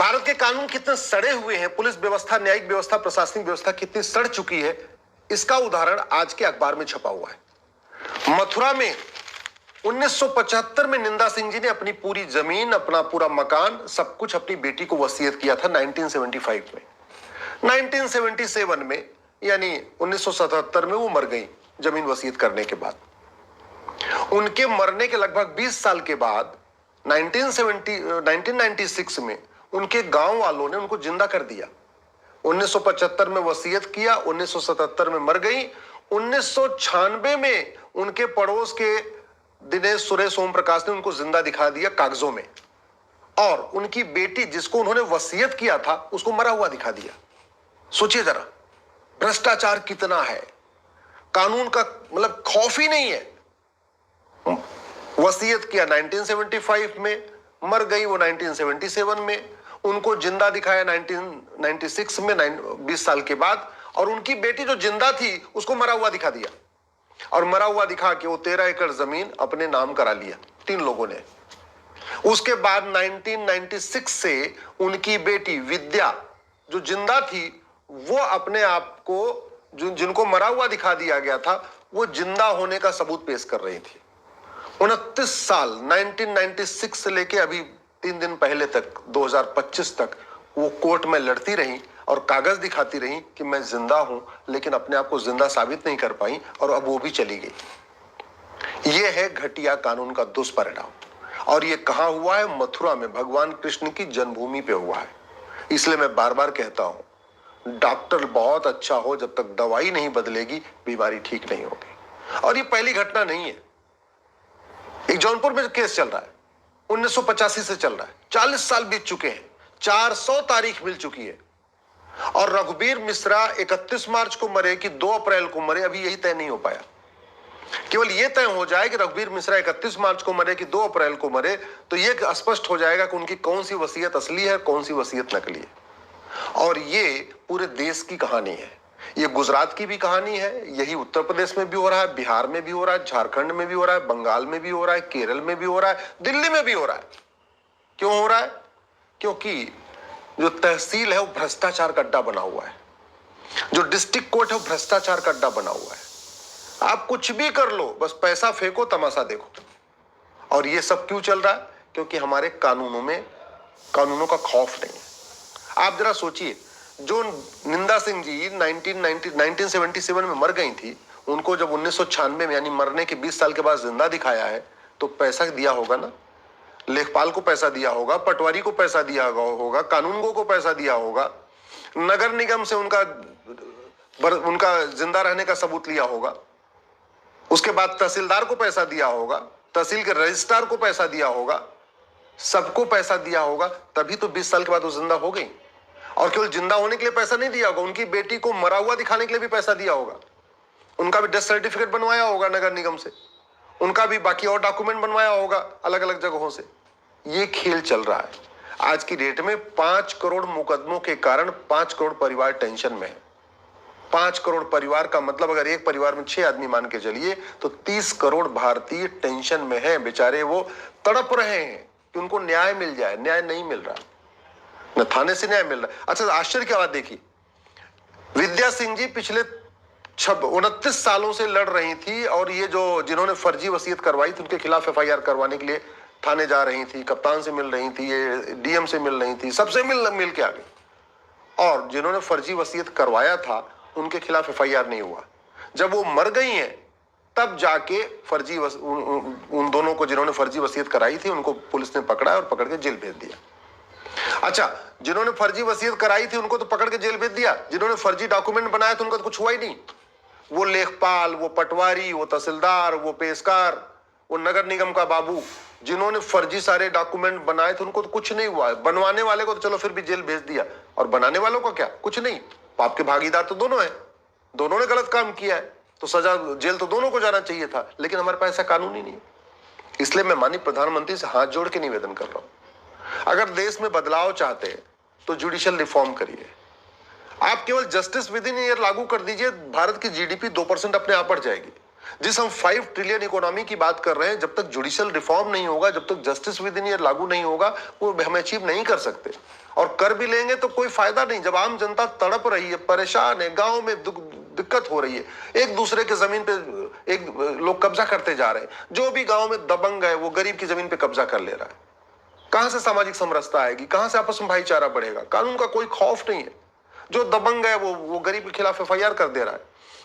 भारत के कानून कितने सड़े हुए हैं, पुलिस व्यवस्था, न्यायिक व्यवस्था, प्रशासनिक व्यवस्था कितनी सड़ चुकी है, इसका उदाहरण आज के अखबार में छपा हुआ है। मथुरा में 1975 में निंदा सिंह जी ने अपनी पूरी जमीन, अपना पूरा मकान, सब कुछ अपनी बेटी को वसीयत किया था 1975 में। 1977 में यानी 1977 में वो मर गई जमीन वसीयत करने के बाद। उनके मरने के लगभग 20 साल के बाद 1996 में उनके गांव वालों ने उनको जिंदा कर दिया। 1975 में वसीयत किया, 1977 में मर गई। 1996 में उनके पड़ोस के दिनेश सुरेश ओम प्रकाश ने उनको जिंदा दिखा दिया कागजों में, और उनकी बेटी जिसको उन्होंने वसीयत किया था उसको मरा हुआ दिखा दिया। सोचिए जरा, भ्रष्टाचार कितना है, कानून का मतलब खौफ ही नहीं है। वसीयत किया 1975 में, मर गई वो 1977 में, उनको जिंदा दिखाया 1996 में 20 साल के बाद, और उनकी बेटी जो जिंदा थी उसको मरा हुआ दिखा दिया, और मरा हुआ दिखा के वो 13 एकड़ जमीन अपने नाम करा लिया 3 लोगों ने। उसके बाद 1996 से उनकी बेटी विद्या जो जिंदा थी वो अपने आप को जिनको मरा हुआ दिखा दिया गया था वो जिंदा होने का सबूत पेश कर रही थी। 29 साल 1996 से लेके अभी 3 दिन पहले तक 2025 तक वो कोर्ट में लड़ती रही और कागज दिखाती रही कि मैं जिंदा हूं, लेकिन अपने आप को जिंदा साबित नहीं कर पाई और अब वो भी चली गई। ये है घटिया कानून का दुष्परिणाम, और ये कहां हुआ है? मथुरा में, भगवान कृष्ण की जन्मभूमि पे हुआ है। इसलिए मैं बार बार कहता हूं, डॉक्टर बहुत अच्छा हो, जब तक दवाई नहीं बदलेगी बीमारी ठीक नहीं होगी। और ये पहली घटना नहीं है। एक जौनपुर में केस चल रहा है, 1985 से चल रहा है, 40 साल बीत चुके हैं, 400 तारीख मिल चुकी है, और रघुबीर मिश्रा 31 मार्च को मरे कि 2 अप्रैल को मरे, अभी यही तय नहीं हो पाया। केवल यह तय हो जाए कि रघुबीर मिश्रा 31 मार्च को मरे कि 2 अप्रैल को मरे, तो यह स्पष्ट हो जाएगा कि उनकी कौन सी वसीयत असली है, कौन सी वसीयत नकली है। और ये पूरे देश की कहानी है। ये गुजरात की भी कहानी है, यही उत्तर प्रदेश में भी हो रहा है, बिहार में भी हो रहा है, झारखंड में भी हो रहा है, बंगाल में भी हो रहा है, केरल में भी हो रहा है, दिल्ली में भी हो रहा है। क्यों हो रहा है? क्योंकि जो तहसील है वो भ्रष्टाचार का अड्डा बना हुआ है, जो डिस्ट्रिक्ट कोर्ट है वो भ्रष्टाचार का अड्डा बना हुआ है। आप कुछ भी कर लो, बस पैसा फेंको, तमाशा देखो। और ये सब क्यों चल रहा है? क्योंकि हमारे कानूनों का खौफ नहीं है। आप जरा सोचिए, जो निंदा सिंह जी 1977 में मर गई थी, उनको जब 1996 में यानी मरने के 20 साल के बाद जिंदा दिखाया है, तो पैसा दिया होगा ना, लेखपाल को पैसा दिया होगा, पटवारी को पैसा दिया होगा, कानूनगो को पैसा दिया होगा, नगर निगम से उनका जिंदा रहने का सबूत लिया होगा, उसके बाद तहसीलदार को पैसा दिया होगा, तहसील के रजिस्ट्रार को पैसा दिया होगा, सबको पैसा दिया होगा, तभी तो 20 साल के बाद वो जिंदा हो गई। और केवल जिंदा होने के लिए पैसा नहीं दिया होगा, उनकी बेटी को मरा हुआ दिखाने के लिए भी पैसा दिया होगा, उनका भी डेथ सर्टिफिकेट बनवाया होगा नगर निगम से, उनका भी बाकी और डॉक्यूमेंट बनवाया होगा अलग अलग जगहों से। ये खेल चल रहा है। आज की डेट में 5 करोड़ मुकदमों के कारण 5 करोड़ परिवार टेंशन में है। 5 करोड़ परिवार का मतलब, अगर एक परिवार में 6 आदमी मान के चलिए, तो 30 करोड़ भारतीय टेंशन में हैं। बेचारे वो तड़प रहे हैं कि उनको न्याय मिल जाए, न्याय नहीं मिल रहा, न थाने से न्याय मिल रहा। अच्छा, आश्चर्य की बात देखिए, विद्या सिंह जी पिछले 29 सालों से लड़ रही थी, और ये जो जिन्होंने फर्जी वसीयत करवाई थी उनके खिलाफ FIR करवाने के लिए थाने जा रही थी, कप्तान से मिल रही थी, ये DM से मिल रही थी, सबसे मिल के आ गई, और जिन्होंने फर्जी वसीयत करवाया था उनके खिलाफ FIR नहीं हुआ। जब वो मर गई हैं तब जाके उन दोनों को, जिन्होंने फर्जी वसीयत कराई थी, उनको पुलिस ने पकड़ा और पकड़ के जेल भेज दिया। अच्छा, जिन्होंने फर्जी वसीयत कराई थी उनको तो पकड़ के जेल भेज दिया, जिन्होंने फर्जी डॉक्यूमेंट बनाया था उनको तो कुछ हुआ ही नहीं। वो लेखपाल, वो पटवारी, वो तहसीलदार, वो पेशकार, वो नगर निगम का बाबू, जिन्होंने फर्जी सारे डॉक्यूमेंट बनाए थे उनको तो कुछ नहीं हुआ। बनवाने वाले को तो चलो फिर भी जेल भेज दिया, और बनाने वालों को क्या, कुछ नहीं। पाप के भागीदार तो दोनों हैं, दोनों ने गलत काम किया है, तो सजा, जेल तो दोनों को जाना चाहिए था। लेकिन हमारे पास ऐसा कानून ही नहीं है। इसलिए मैं माननीय प्रधानमंत्री से हाथ जोड़ के निवेदन कर रहा हूं, अगर देश में बदलाव चाहते हैं तो जुडिशियल रिफॉर्म करिए। आप केवल जस्टिस विद इन ईयर लागू कर दीजिए, भारत की GDP 2% अपने आप बढ़ जाएगी। जिस हम 5 ट्रिलियन इकोनॉमी की बात कर रहे हैं, जब तक जुडिशियल रिफॉर्म नहीं होगा, जब तक जस्टिस विद इन ईयर लागू नहीं होगा, वो हम अचीव नहीं कर सकते। और कर भी लेंगे तो कोई फायदा नहीं, जब आम जनता तड़प रही है, परेशान है, गांव में दिक्कत हो रही है, एक दूसरे के जमीन पे एक लोग कब्जा करते जा रहे हैं, जो भी गांव में दबंग है वो गरीब की जमीन पे कब्जा कर ले रहा है। कहां से सामाजिक समरसता आएगी, कहां से आपस में भाईचारा बढ़ेगा? कानून का कोई खौफ नहीं है। जो दबंग है वो गरीब के खिलाफ एफआईआर कर दे रहा है,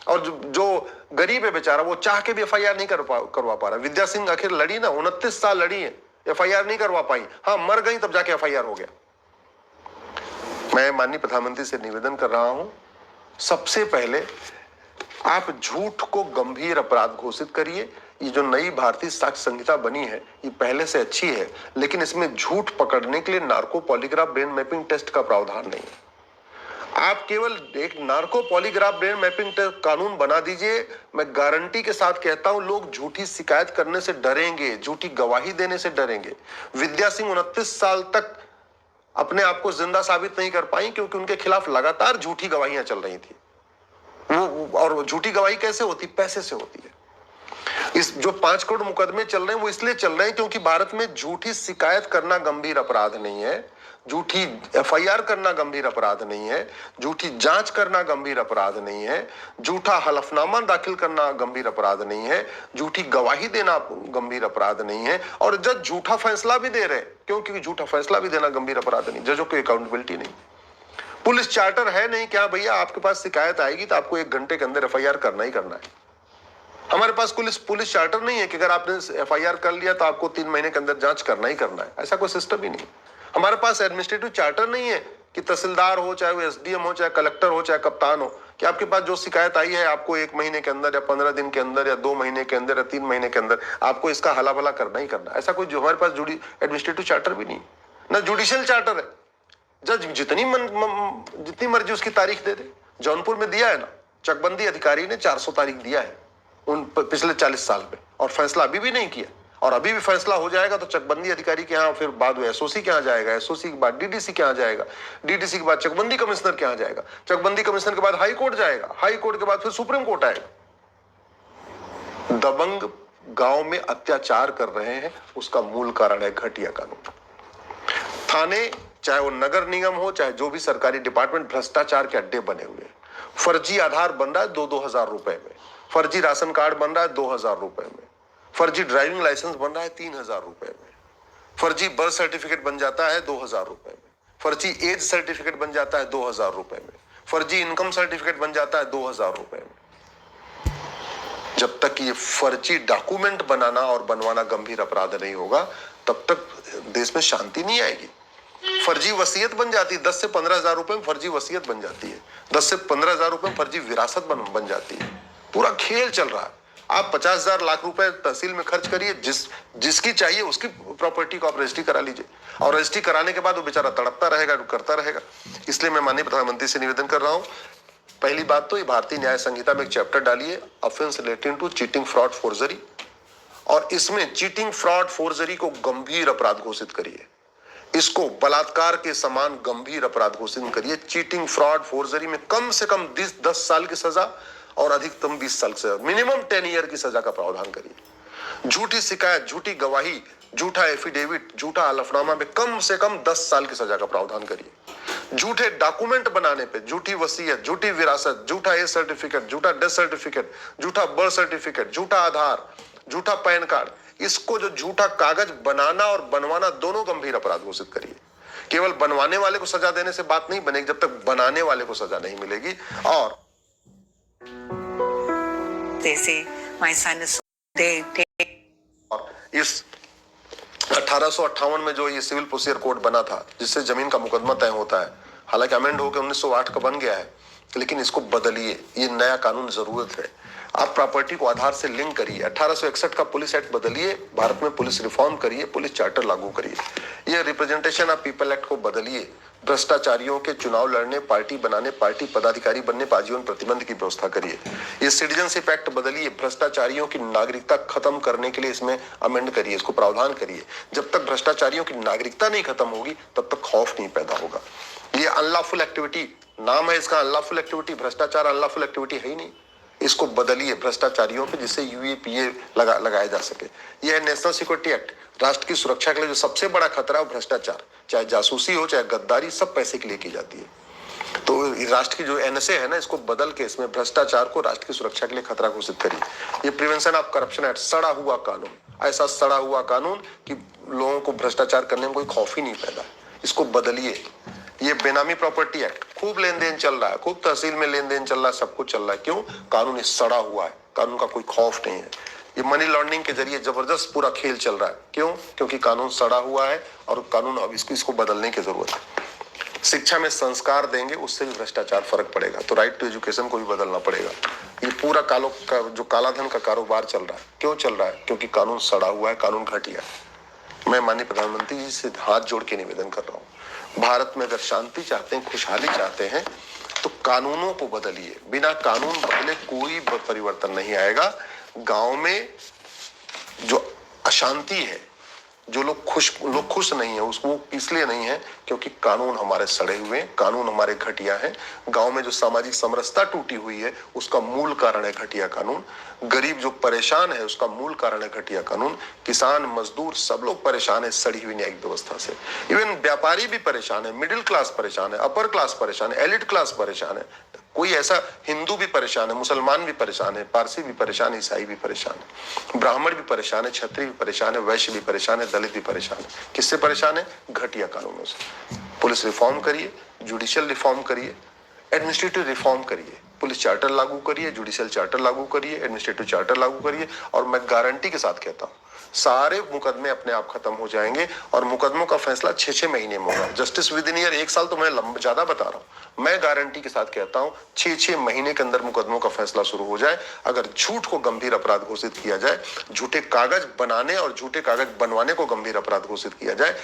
और जो गरीब है बेचारा वो चाह के भी एफआईआर नहीं करवा पा रहा। विद्या सिंह आखिर लड़ी ना, 29 साल लड़ी है, एफआईआर नहीं करवा पाई। हाँ, मर गई तब जाके एफआईआर हो गया। मैं माननीय प्रधानमंत्री से निवेदन कर रहा हूं, सबसे पहले आप झूठ को गंभीर अपराध घोषित करिए। ये जो नई भारतीय साक्ष्य संहिता बनी है ये पहले से अच्छी है, लेकिन इसमें झूठ पकड़ने के लिए narco polygraph brain mapping test का प्रावधान नहीं है। आप केवल एक नार्को पॉलीग्राफ ब्रेन मैपिंग कानून बना दीजिए। मैं गारंटी के साथ कहता हूं, लोग झूठी शिकायत करने से डरेंगे, झूठी गवाही देने से डरेंगे। विद्या सिंह 29 साल तक अपने आप को जिंदा साबित नहीं कर पाई, क्योंकि उनके खिलाफ लगातार झूठी गवाहियां चल रही थी। वो और झूठी गवाही कैसे होती? पैसे से होती है। इस जो 5 करोड़ मुकदमे चल रहे हैं वो इसलिए चल रहे हैं क्योंकि भारत में झूठी शिकायत करना गंभीर अपराध नहीं है, झूठी एफआईआर करना गंभीर अपराध नहीं है, झूठी जांच करना गंभीर अपराध नहीं है, झूठा हलफनामा दाखिल करना गंभीर अपराध नहीं है, झूठी गवाही देना गंभीर अपराध नहीं है, और जज झूठा फैसला भी दे रहे हैं, क्योंकि झूठा फैसला भी देना गंभीर अपराध नहीं। जजों की अकाउंटेबिलिटी नहीं, पुलिस चार्टर है नहीं क्या भैया, आपके पास शिकायत आएगी तो आपको 1 घंटे के अंदर एफआईआर करना ही करना है। हमारे पास पुलिस चार्टर नहीं है कि अगर आपने एफआईआर कर लिया तो आपको 3 महीने के अंदर जांच करना ही करना है, ऐसा कोई सिस्टम ही नहीं। हमारे पास एडमिनिस्ट्रेटिव चार्टर नहीं है कि तहसीलदार हो, चाहे वो एसडीएम हो, चाहे कलेक्टर हो, चाहे कप्तान हो, कि आपके पास जो शिकायत आई है आपको 1 महीने के अंदर या 15 दिन के अंदर या 2 महीने के अंदर या 3 महीने के अंदर आपको इसका हला भला करना ही करना। ऐसा कोई जो हमारे पास एडमिनिस्ट्रेटिव चार्टर भी नहीं, ना जुडिशियल चार्टर है। जज जितनी मर्जी उसकी तारीख दे दे। जौनपुर में दिया है ना, चकबंदी अधिकारी ने 400 तारीख दिया है उन पिछले 40 साल में, और फैसला अभी भी नहीं किया। और अभी भी फैसला हो जाएगा तो चकबंदी अधिकारी के यहाँ, फिर बाद में एसओसी के यहाँ जाएगा, एसओसी के बाद डीडीसी के यहाँ जाएगा, डीडीसी के बाद चकबंदी कमिश्नर के यहाँ जाएगा, चकबंदी कमिश्नर के बाद हाई कोर्ट जाएगा, हाई कोर्ट के बाद फिर सुप्रीम कोर्ट आएगा। दबंग गांव में अत्याचार कर रहे हैं, उसका मूल कारण है घटिया कानून। थाने, चाहे वो नगर निगम हो, चाहे जो भी सरकारी डिपार्टमेंट, भ्रष्टाचार के अड्डे बने हुए हैं। फर्जी आधार बन रहा है 2-2 हजार रुपए में, फर्जी राशन कार्ड बन रहा है 2 हजार रुपए में, फर्जी ड्राइविंग लाइसेंस बन रहा है 3 हजार रुपए में, फर्जी बर्थ सर्टिफिकेट बन जाता है 2 हजार रुपए में, फर्जी एज सर्टिफिकेट बन जाता है 2 हजार रुपए में, फर्जी इनकम सर्टिफिकेट बन जाता है 2 हजार रुपए में। जब तक ये फर्जी डॉक्यूमेंट बनाना और बनवाना गंभीर अपराध नहीं होगा, तब तक देश में शांति नहीं आएगी। फर्जी वसीयत बन जाती है, 10 से 15 हजार रुपए में फर्जी वसीयत बन जाती है, 10 से 15 हजार रुपए में फर्जी विरासत बन जाती है। पूरा खेल चल रहा है। आप 50,000 लाख रुपए तहसील में खर्च करिए, जिसकी चाहिए उसकी प्रॉपर्टी को आप रजिस्ट्री करा लीजिए, और रजिस्ट्री कराने के बाद वो बेचारा तड़पता रहेगा, करता रहेगा। इसलिए मैं माननीय प्रधानमंत्री से निवेदन कर रहा हूं, पहली बात तो ये भारतीय न्याय संहिता में एक चैप्टर डालिए, offence relating to cheating, fraud, forgery, और इसमें चीटिंग, फ्रॉड, फोर्जरी को गंभीर अपराध घोषित करिए। इसको बलात्कार के समान गंभीर अपराध घोषित करिए। चीटिंग, फ्रॉड, फोर्जरी में कम से कम 10 साल की सजा और अधिकतम 20 साल की सजा, मिनिमम 10 ईयर की सजा का प्रावधान करिए। झूठी शिकायत, झूठी गवाही, झूठा एफिडेविट, झूठा हलफनामा में कम से कम 10 साल की सजा का प्रावधान करिए। झूठे डॉक्यूमेंट बनाने पे, झूठी वसीयत, झूठी विरासत, झूठा एज सर्टिफिकेट, झूठा डेथ सर्टिफिकेट, झूठा बर्थ सर्टिफिकेट, झूठा आधार, झूठा पैन कार्ड, इसको जो झूठा कागज बनाना और बनवाना दोनों गंभीर अपराध घोषित करिए। केवल बनवाने वाले को सजा देने से बात नहीं बनेगी जब तक बनाने वाले को सजा नहीं मिलेगी। और इस 1858 में जो ये सिविल प्रोसीजर कोड बना था, जिससे जमीन का मुकदमा तय होता है, हालांकि अमेंड होकर 1908 का बन गया है, लेकिन इसको बदलिए, ये नया कानून जरूरत है। आप प्रॉपर्टी को आधार से लिंक करिए। 1861 का पुलिस एक्ट बदलिए, भारत में पुलिस रिफॉर्म करिए, पुलिस चार्टर लागू करिए। ये रिप्रेजेंटेशन ऑफ पीपल एक्ट को बदलिए। भ्रष्टाचारियों के चुनाव लड़ने, पार्टी बनाने, पार्टी पदाधिकारी बनने पर आजीवन प्रतिबंध की व्यवस्था करिए। ये सिटीजनशिप एक्ट बदलिए, भ्रष्टाचारियों की नागरिकता खत्म करने के लिए इसमें अमेंड करिए, इसको प्रावधान करिए। जब तक भ्रष्टाचारियों की नागरिकता नहीं खत्म होगी तब तक खौफ नहीं पैदा होगा। ये अनलॉफुल एक्टिविटी नाम है इसका, अनलॉफुल एक्टिविटी, भ्रष्टाचार अनलॉफुल एक्टिविटी है ही नहीं। इसको बदलिए भ्रष्टाचारियों पे, जिससे यूएपीए लगाया जा सके। यह है नेशनल सिक्योरिटी एक्ट। राष्ट्र की सुरक्षा के लिए जो सबसे बड़ा खतरा है भ्रष्टाचार, चाहे जासूसी हो चाहे गद्दारी, सब पैसे के लिए की जाती है। तो राष्ट्र की जो एनएसए है ना, इसको बदल के इसमें भ्रष्टाचार को राष्ट्र की सुरक्षा के लिए खतरा घोषित करिए। ये प्रिवेंशन ऑफ करप्शन एक्ट, सड़ा हुआ कानून, ऐसा सड़ा हुआ कानून कि लोगों को भ्रष्टाचार करने में कोई खौफ ही नहीं पैदा, इसको बदलिए। ये बेनामी प्रॉपर्टी एक्ट, खूब लेन देन चल रहा है, खूब तहसील में लेन देन चल रहा है, सब कुछ चल रहा है, क्यों? कानून सड़ा हुआ है, कानून का कोई खौफ नहीं है। ये मनी लॉन्ड्रिंग के जरिए जबरदस्त पूरा खेल चल रहा है, क्यों? क्योंकि कानून सड़ा हुआ है और कानून अब इसको बदलने की जरूरत है। शिक्षा में संस्कार देंगे, उससे भी भ्रष्टाचार फर्क पड़ेगा। तो राइट टू एजुकेशन को भी बदलना पड़ेगा। ये पूरा जो कालाधन का कारोबार चल रहा है, क्यों चल रहा है? क्योंकि कानून सड़ा हुआ है, कानून घटिया है। मैं माननीय प्रधानमंत्री जी से हाथ जोड़ के निवेदन कर रहा हूँ, भारत में अगर शांति चाहते हैं, खुशहाली चाहते हैं, तो कानूनों को बदलिए। बिना कानून बदले कोई परिवर्तन नहीं आएगा। गांव में जो अशांति है, जो लोग खुश नहीं है, उसको इसलिए नहीं है क्योंकि कानून हमारे सड़े हुए हैं, कानून हमारे घटिया हैं। गांव में जो सामाजिक समरसता टूटी हुई है, उसका मूल कारण है घटिया कानून। गरीब जो परेशान है, उसका मूल कारण है घटिया कानून। किसान, मजदूर, सब लोग परेशान है सड़ी हुई न्यायिक व्यवस्था से। इवन व्यापारी भी परेशान है, मिडिल क्लास परेशान है, अपर क्लास परेशान है, एलिट क्लास परेशान है। कोई ऐसा हिंदू भी परेशान है, मुसलमान भी परेशान है, पारसी भी परेशान है, ईसाई भी परेशान है, ब्राह्मण भी परेशान है, क्षत्रिय भी परेशान है, वैश्य भी परेशान है, दलित भी परेशान है। किससे परेशान है? घटिया कानूनों से। पुलिस रिफॉर्म करिए, जुडिशियल रिफॉर्म करिए, एडमिनिस्ट्रेटिव रिफॉर्म करिए, पुलिस चार्टर लागू करिए, जुडिशियल चार्टर लागू करिए, एडमिनिस्ट्रेटिव चार्टर लागू करिए, और मैं गारंटी के साथ कहता हूँ सारे मुकदमे अपने आप खत्म हो जाएंगे और मुकदमों का फैसला 6-6 महीने में होगा। जस्टिस विद इन ईयर, 1 साल तो मैं ज्यादा बता रहा हूँ, मैं गारंटी के साथ कहता हूँ 6-6 महीने के अंदर मुकदमों का फैसला शुरू हो जाए। अगर झूठ को गंभीर अपराध घोषित किया जाए, झूठे कागज बनाने और झूठे कागज बनवाने को गंभीर अपराध घोषित किया जाए,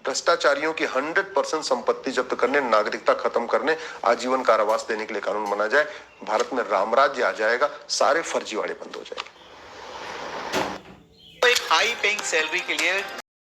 भ्रष्टाचारियों की 100% संपत्ति जब्त करने, नागरिकता खत्म करने, आजीवन कारावास देने के लिए कानून बना जाए, भारत में रामराज्य आ जाएगा, सारे फर्जीवाड़े बंद हो जाएंगे। एक हाई पेइंग सैलरी के लिए